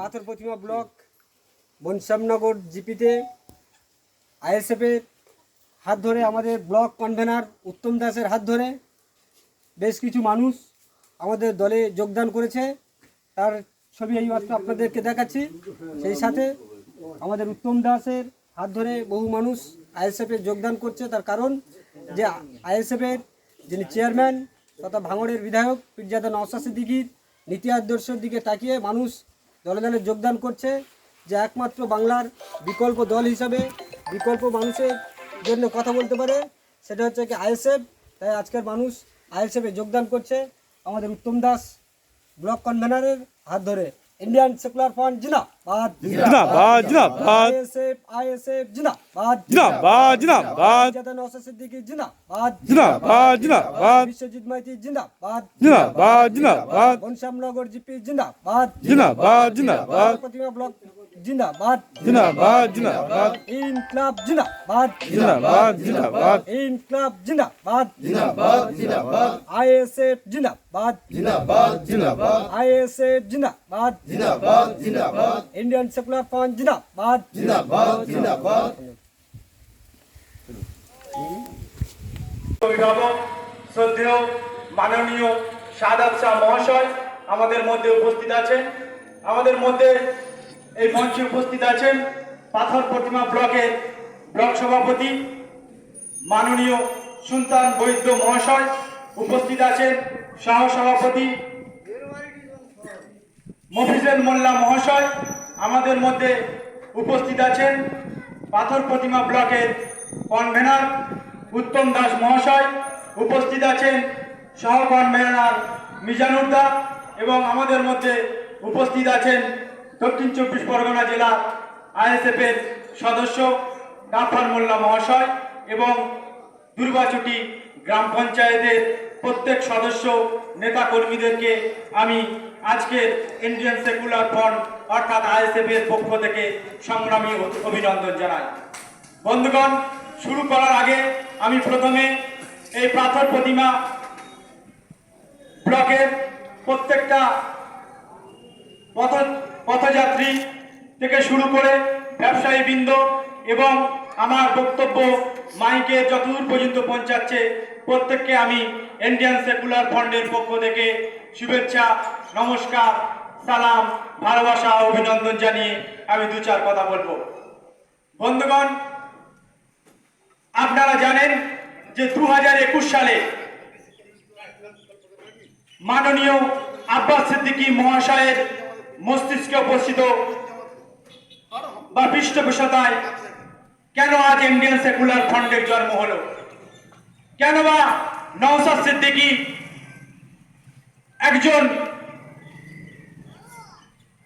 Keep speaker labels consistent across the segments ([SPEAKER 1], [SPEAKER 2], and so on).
[SPEAKER 1] পাথর প্রতিমা ব্লক বনশ্যামনগর জিপিতে আইএসএফের হাত ধরে, আমাদের ব্লক কনভেনার উত্তম দাসের হাত ধরে বেশ কিছু মানুষ আমাদের দলে যোগদান করেছে। তার ছবি এই মাত্র আপনাদেরকে দেখাচ্ছি। সেই সাথে আমাদের উত্তম দাসের হাত ধরে বহু মানুষ আইএসএফে যোগদান করছে। তার কারণ যে আইএসএফের যিনি চেয়ারম্যান তথা ভাঙড়ের বিধায়ক পীরজাদা নওশাদ সিদ্দিকীর নীতি আদর্শের দিকে তাকিয়ে মানুষ দলে দলে যোগদান করছে। যে একমাত্র বাংলার বিকল্প দল হিসাবে বিকল্প মানুষের জন্য কথা বলতে পারে, সেটা হচ্ছে কি আইএসএফ। তাই আজকের মানুষ আইএসএফে যোগদান করছে আমাদের উত্তম দাস ব্লক কনভেনারের হাত ধরে। इंडियन सेकुलर फ्रंट जिंदाबाद
[SPEAKER 2] जिंदाबाद जिंदाबाद
[SPEAKER 1] आईएसएफ जिंदाबाद
[SPEAKER 2] जिंदाबाद जिंदाबाद
[SPEAKER 1] पीरजादा नौशाद सिद्दीकी जिंदाबाद
[SPEAKER 2] जिंदाबाद जिंदाबाद
[SPEAKER 1] विश्वजीत माइती जिंदाबाद
[SPEAKER 2] जिंदाबाद जिंदाबाद
[SPEAKER 1] बनश्यामनगर जीपी जिंदाबाद
[SPEAKER 2] जिंदाबाद जिंदाबाद
[SPEAKER 1] प्रतिमा ब्लॉक जिंदाबाद
[SPEAKER 2] जिंदाबाद जिंदाबाद
[SPEAKER 1] इनकलाब जिंदाबाद
[SPEAKER 2] जिंदाबाद जिंदाबाद
[SPEAKER 1] इनकलाब जिंदाबाद
[SPEAKER 3] जिंदाबाद जिंदाबाद
[SPEAKER 1] आईएसएफ जिंदाबाद
[SPEAKER 3] जिंदाबाद जिंदाबाद
[SPEAKER 1] आईएसएफ जिंदाबाद
[SPEAKER 3] जिंदाबाद जिंदाबाद
[SPEAKER 1] इंडियन सेकुलर फ्रंट जिंदाबाद
[SPEAKER 3] जिंदाबाद जिंदाबाद
[SPEAKER 4] অভিভাবক শ্রদ্ধেয় মাননীয় সাদাত শাহ মহাশয় আমাদের মধ্যে উপস্থিত আছেন। আমাদের মধ্যে এই মঞ্চে উপস্থিত আছেন পাথর প্রতিমা ব্লকের ব্লক সভাপতি মাননীয় সুলতান বৈদ্য মহাশয়, উপস্থিত আছেন সহ সভাপতি মফিজুল মোল্লা মহাশয়, আমাদের মধ্যে উপস্থিত আছেন পাথর প্রতিমা ব্লকের কনভেনার উত্তম দাস মহাশয়, উপস্থিত আছেন সহ কনভেনার মিজানুরদা এবং আমাদের মধ্যে উপস্থিত আছেন দক্ষিণ 24 পরগনা জেলা আইএসএফের সদস্য গাফার মোল্লা মহাশয় এবং দুর্গাচুটি গ্রাম পঞ্চায়েতের প্রত্যেক সদস্য নেতা কর্মীদেরকে আমি আজকের ইন্ডিয়ান সেকুলার ফ্রন্ট অর্থাৎ আইএসএফের পক্ষ থেকে সংগ্রামী অভিনন্দন জানাই। বন্ধুগণ, শুরু করার আগে আমি প্রথমে এই পাথর প্রতিমা ব্লকের প্রত্যেকটা পথযাত্রী থেকে শুরু করে ব্যবসায়ী বৃন্দ এবং আমার বক্তব্য মাইকে যতদূর পর্যন্ত পৌঁছাচ্ছে প্রত্যেককে আমি ইন্ডিয়ান সেকুলার ফ্রন্টের পক্ষ থেকে শুভেচ্ছা, নমস্কার, সালাম, ভালোবাসা, অভিনন্দন জানিয়ে আমি দু চার কথা বলবো। বন্ধুগণ, আপনারা জানেন যে 2021 সালে মাননীয় আব্বাস সিদ্দিকী মহাশয়ের মস্তিষ্কে উপস্থিত বা পৃষ্ঠপোষকতায় কেন আজ ইন্ডিয়ান সেকুলার ফ্রন্টের জন্ম হলো, কেন বা নওশাদ সিদ্দিকী একজন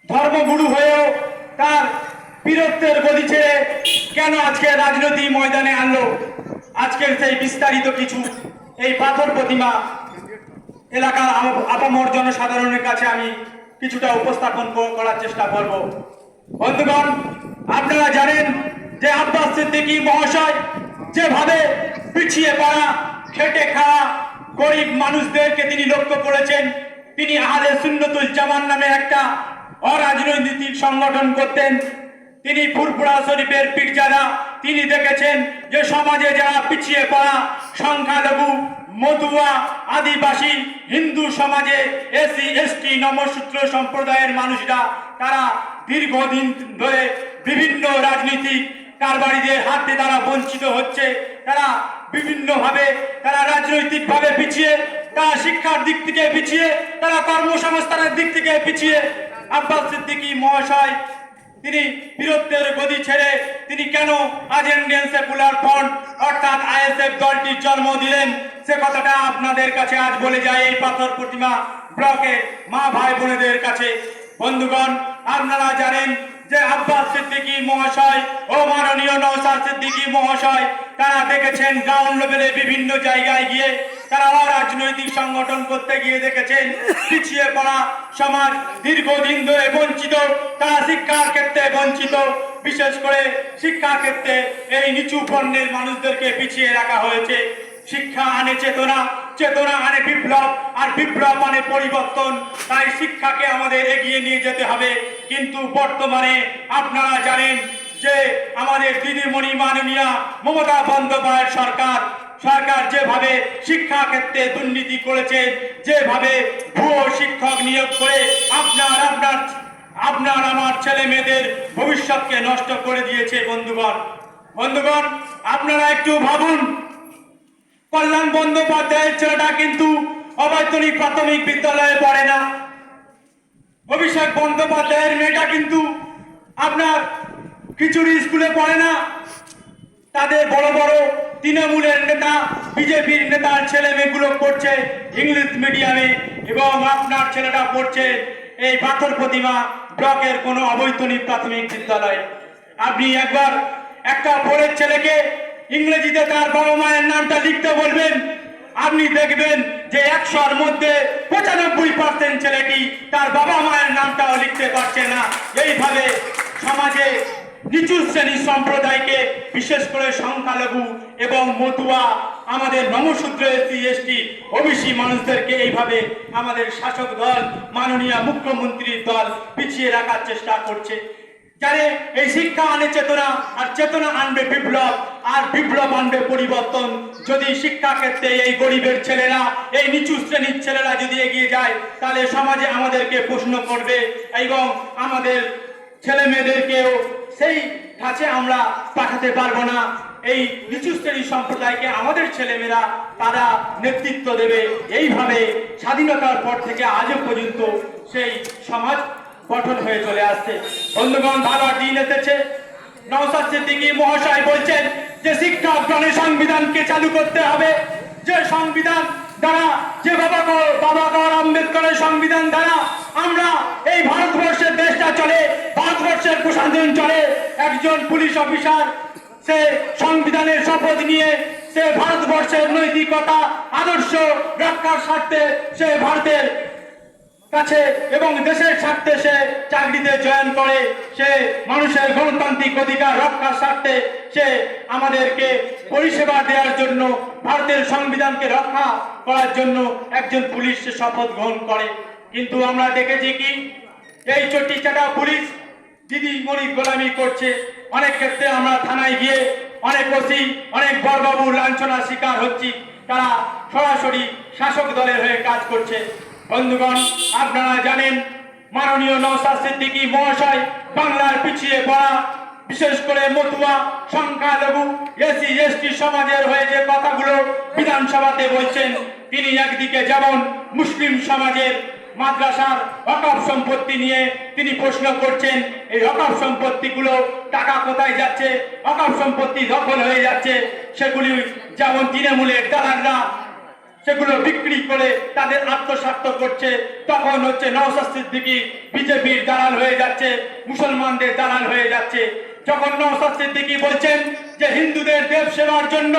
[SPEAKER 4] ধর্মগুরু হয়েও তার বীরত্বের গদি ছেড়ে কেন আজকে রাজনৈতিক ময়দানে আনলো। আজকের সেই বিস্তারিত কিছু এই পাথর প্রতিমা এলাকার আপামর জনসাধারণের কাছে আমি কিছুটা উপস্থাপন করার চেষ্টা করব। বন্ধুগণ, আপনারা জানেন যে আব্বাস সিদ্দিকী মহাশয় যেভাবে পিছিয়ে পড়া খেটে খাওয়া গরিব মানুষদেরকে তিনি লক্ষ্য করেছেন, তিনি আহলে সুন্নতুল জামান নামে একটা অরাজনৈতিক সংগঠন করতেন। তিনি ফুরফুরা শরীফের পীরজাদা, তিনি দেখেছেন যে সমাজে যারা পিছিয়ে পড়া সংখ্যালঘু, মতুয়া, আদিবাসী, হিন্দু সমাজে এসসি এসটি নমশূদ্র সম্প্রদায়ের মানুষরা তারা দীর্ঘদিন ধরে বিভিন্ন রাজনীতিক কারবারিদের হাতে তারা বঞ্চিত হচ্ছে। তারা বিভিন্নভাবে তারা রাজনৈতিকভাবে পিছিয়ে, তারা শিক্ষার দিক থেকে পিছিয়ে, তারা কর্মসংস্থানের দিক থেকে পিছিয়ে। আব্বাস সিদ্দিকী মহাশয় তিনি বীরত্বের গদি ছেড়ে তিনি কেন আজ ইন্ডিয়ান সেকুলার ফ্রন্ট অর্থাৎ আইএসএফ দলটির জন্ম দিলেন, সে কথাটা আপনাদের কাছে আজ বলে যায় এই পাথর প্রতিমা ব্লকের মা ভাই বোনেদের কাছে। বন্ধুগণ, আপনারা জানেন যে আব্বাস সিদ্দিকী মহাশয় ও মাননীয় নওশাদ সিদ্দিকী মহাশয় তারা দেখেছেন গ্রাউন্ড লেভেলে বিভিন্ন জায়গায় গিয়ে তারা অরাজনৈতিক সংগঠন করতে গিয়ে দেখেছেন পিছিয়ে পড়া সমাজ দীর্ঘদিন ধরে বঞ্চিত, তারা শিক্ষার ক্ষেত্রে বঞ্চিত, বিশেষ করে শিক্ষা ক্ষেত্রে এই নিচু বর্ণের মানুষদেরকে পিছিয়ে রাখা হয়েছে। শিক্ষা আনে চেতনা, চেতনা আনে বিপ্লব, আর বিপ্লব মানে পরিবর্তন। তাই শিক্ষাকে আমাদের এগিয়ে নিয়ে যেতে হবে। কিন্তু বর্তমানে আপনারা জানেন যে আমাদের দিদিমণি মাননীয়া মমতা বন্দ্যোপাধ্যায় সরকার যেভাবে শিক্ষা ক্ষেত্রে দুর্নীতি করেছে, যেভাবে ভুয়ো শিক্ষক নিয়োগ করে আপনার আমার ছেলে মেয়েদের ভবিষ্যৎকে নষ্ট করে দিয়েছে। বন্ধুগণ, আপনারা একটু ভাবুন, কল্যাণ বন্দ্যোপাধ্যায়ের ছেলেটা কিন্তু অবৈতনিক প্রাথমিক বিদ্যালয়ে পড়ে না। অভিষেক বন্দ্যোপাধ্যায়ের মেয়েটা কিন্তু আপনার খিচুড়ি স্কুলে পড়ে না। তাদের বড় বড় তৃণমূলের নেতা, বিজেপির নেতার ছেলে মেয়েগুলো পড়ছে ইংলিশ মিডিয়ামে, এবং আপনার ছেলেটা পড়ছে এই পাথর প্রতিমা ব্লকের কোনো অবৈতনিক প্রাথমিক বিদ্যালয়ে। আপনি একবার একটা পরের ছেলেকে ইংরেজিতে তার বাবা মায়ের নামটা লিখতে বলবেন, আপনি দেখবেন যে 100-র মধ্যে 95% ছেলেটি তার বাবা মায়ের নামটাও লিখতে পারছে না। এইভাবে সমাজে নিচু শ্রেণীর সম্প্রদায়কে, বিশেষ করে সংখ্যালঘু এবং মতুয়া, আমাদের নমশূদ্র এসসি এসটি ওবিসি মানুষদেরকে এইভাবে আমাদের শাসক দল, মাননীয় মুখ্যমন্ত্রীর দল পিছিয়ে রাখার চেষ্টা করছে। যারে এই শিক্ষা আনে চেতনা, আর চেতনা আনবে বিপ্লব, আর বিপ্লব আনবে পরিবর্তন। যদি শিক্ষা ক্ষেত্রে এই গরিবের ছেলেরা, এই নিচু শ্রেণীর ছেলেরা যদি এগিয়ে যায়, তাহলে সমাজে আমাদেরকে প্রশ্ন করবে, এবং আমাদের ছেলে মেয়েদেরকেও সেই কাছে আমরা পাঠাতে পারবো না। এই নিচু শ্রেণীর সম্প্রদায়কে আমাদের ছেলেমেয়েরা তারা নেতৃত্ব দেবে। এইভাবে স্বাধীনতার পর থেকে আজও পর্যন্ত সেই সমাজ গঠন হয়ে চলে আসছে। বন্ধুগণ, ভালো দিন এসেছে। নওশাদ সিদ্দিকী মহাশয় বলছেন যে শিক্ষা অর্জনে সংবিধানকে চালু করতে হবে। যে সংবিধান দ্বারা, যে বাবা আম্বেদকরের সংবিধান দ্বারা আমরা এই ভারতবর্ষের দেশটা চলে, ভারতবর্ষের প্রশাসন চলে। একজন পুলিশ অফিসার সে সংবিধানের শপথ নিয়ে সে ভারতবর্ষের নৈতিকতা আদর্শ রক্ষার স্বার্থে সে ভারতের কাছে এবং দেশের স্বার্থে সে চাকরিতে জয়েন করে। সে মানুষের গণতান্ত্রিক অধিকার রক্ষার স্বার্থে সে আমাদেরকে পরিষেবা দেওয়ার জন্য, ভারতের সংবিধানকে রক্ষা করার জন্য একজন পুলিশ শপথ গ্রহণ করে। কিন্তু আমরা দেখেছি কি, এই চটি চাটা পুলিশ দিদিমণি গোলামি করছে। অনেক ক্ষেত্রে আমরা থানায় গিয়ে অনেক ওসি, অনেক বড়বাবু লাঞ্ছনার শিকার হচ্ছি। তারা সরাসরি শাসক দলের হয়ে কাজ করছে। বন্ধুগণ, আপনারা জানেন মাননীয় নওশাদ সিদ্দিকী মহাশয় বাংলার পিছিয়ে পড়া, বিশেষ করে মতুয়া, সংখ্যালঘু, এসসি এসটি সমাজের হয়ে যে কথাগুলো বিধানসভাতে বলছেন, তিনি একদিকে যেমন মুসলিম সমাজের মাদ্রাসার ওয়াকফ সম্পত্তি নিয়ে তিনি প্রশ্ন করছেন, এই ওয়াকফ সম্পত্তিগুলো টাকা কোথায় যাচ্ছে, ওয়াকফ সম্পত্তি দখল হয়ে যাচ্ছে, সেগুলি যেমন তৃণমূলের দালালরা সেগুলো বিক্রি করে তাদের আত্মস্বার্থ করছে, তখন হচ্ছে নওশাদ সিদ্দিকী বিজেপির দালাল হয়ে যাচ্ছে, মুসলমানদের দালাল হয়ে যাচ্ছে। যখন নওশাদ সিদ্দিকী বলছেন যে হিন্দুদের দেব সেবার জন্য